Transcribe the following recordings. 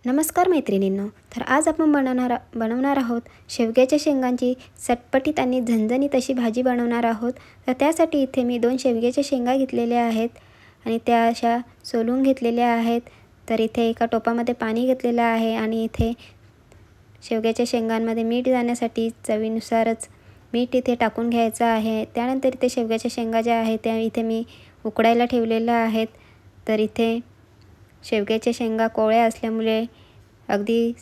नमस्कार मैत्रिणींनो, तर आज आपण बनवणार आहोत शेवग्याच्या शेंगांची चटपटीत आणि झणझणीत अशी भाजी बनवणार आहोत। तर त्यासाठी इथे मी 2 शेवग्याच्या शेंगा घेतलेल्या आहेत आणि त्या अशा सोलून घेतलेल्या आहेत। तर इथे एका टोपामध्ये पाणी घेतलेलं आहे आणि इथे शेवग्याच्या शेंगांमध्ये मीठ जाण्यासाठी चवीनुसारच मीठ इथे टाकून घ्यायचं आहे। त्यानंतर इथे शेवग्याच्या शेंगा ज्या आहेत त्या इथे मी उकडायला ठेवलेल्या आहेत। तर इथे शेवग्याच्या शेंगा कोवळ्या असल्यामुळे अगदी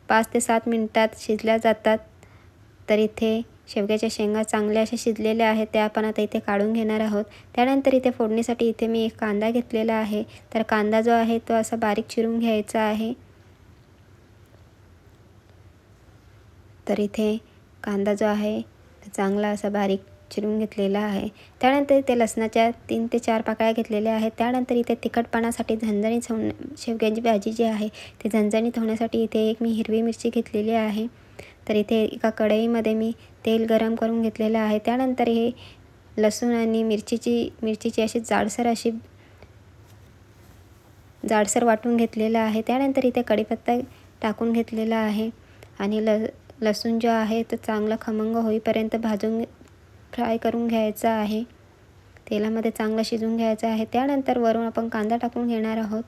5 ते 7 मिनिटात शिजल्या जातात। तर इथे शेवग्याच्या शेंगा चांगल्या अशा शिजलेल्या आहेत, त्या आपण आता इथे काढून घेणार आहोत। त्यानंतर इथे फोडणीसाठी इथे मी एक कांदा घेतलेला आहे। तर कांदा जो आहे तो असा बारीक चिरून घ्यायचा आहे। तर इथे कांदा जो आहे चांगला असा बारीक चिरून घेतलेला आहे। त्यानंतर इथे लसणाच्या 3 ते 4 पाकळ्या घेतलेल्या आहेत। त्यानंतर इथे तिखटपणासाठी झणझणीत शेवग्याची भाजी जी आहे ती झणझणीत होण्यासाठी इथे एक मी हिरवी मिरची घेतलेली आहे। तर इथे एका कढईमध्ये मी तेल गरम करून घेतलेलं आहे। त्यानंतर हे लसूण आणि मिरचीची अशी जाडसर वाटून घेतलेला आहे। त्यानंतर इथे कढीपत्ता टाकून घेतलेला आहे आणि लसूण जो आहे तो चांगला खमंग होईपर्यंत फ्राय करून घ्यायचा आहे। तेलामध्ये चांगला शिजून घ्यायचा आहे। त्यानंतर वरून आपण कांदा टाकून घेणार आहोत।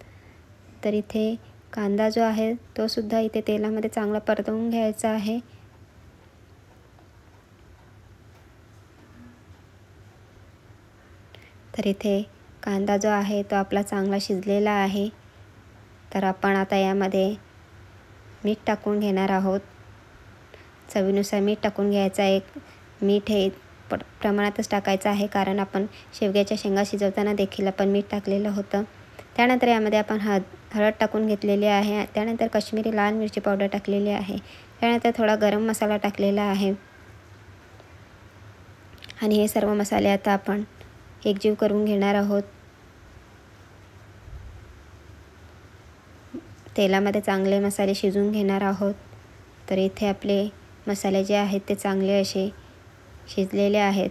तर इथे कांदा जो आहे तो सुद्धा इथे तेलामध्ये चांगला परतवून घ्यायचा आहे। तर इथे कांदा जो आहे तो आपला चांगला शिजलेला आहे। तर आपण आता यामध्ये मीठ टाकून घेणार आहोत। चवीनुसार मीठ टाकून घ्यायचं आहे। मीठ हे प्रमाणातच टाकायचं आहे, कारण आपण शेवग्याच्या शेंगा शिजवताना देखील आपण मीठ टाकलेलं होतं। त्यानंतर यामध्ये आपण हळद टाकून घेतलेली आहे। त्यानंतर काश्मीरी लाल मिरची पावडर टाकलेली आहे। त्यानंतर थोडा गरम मसाला टाकलेला आहे आणि हे सर्व मसाले आता आपण एकजीव करून घेणार आहोत। तेलामध्ये चांगले मसाले शिजवून घेणार आहोत। तर इथे आपले मसाले जे आहेत ते चांगले असे शिजलेले आहेत।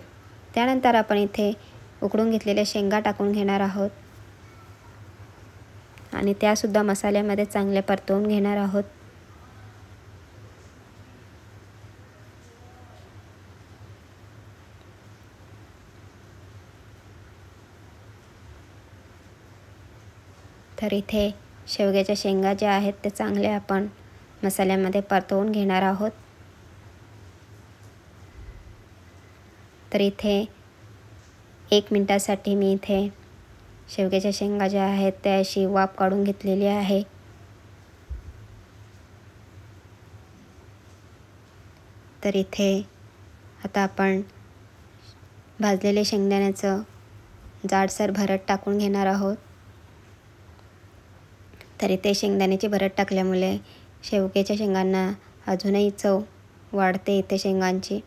त्यानंतर आपण इथे उकडून घेतलेल्या शेंगा टाकून घेणार आहोत आणि त्यासुद्धा मसाल्यामध्ये चांगले परतवून घेणार आहोत। तर इथे शेवग्याच्या शेंगा ज्या आहेत ते चांगले आपण मसाल्यामध्ये परतवून घेणार आहोत। तर इथे 1 मिनिटासाठी मी इथे शेवग्याच्या शेंगा ज्या आहेत त्या अशी वाफ काढून घेतलेली आहे। तर इथे आता आपण भाजलेले शेंगदाण्याचं जाडसर भरड टाकून घेणार आहोत। तर इथे शेंगदाण्याची भरड टाकल्यामुळे शेवग्याच्या शेंगांना अजूनही चव वाढते इथे शेंगांची।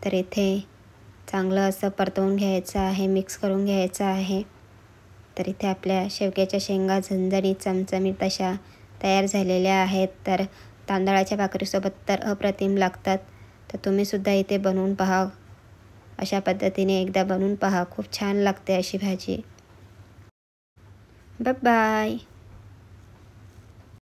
तर इथे चांगलं असं परतवून घ्यायचं आहे, मिक्स करून घ्यायचं आहे। तर इथे आपल्या शेवग्याच्या शेंगा झणझणीत चमचमीत अशा तयार झालेल्या आहेत। तर तांदळाच्या भाकरीसोबत तर अप्रतिम लागतात। तर तुम्हीसुद्धा इथे बनवून पहा, अशा पद्धतीने एकदा बनवून पहा, खूप छान लागते अशी भाजी। Bye bye.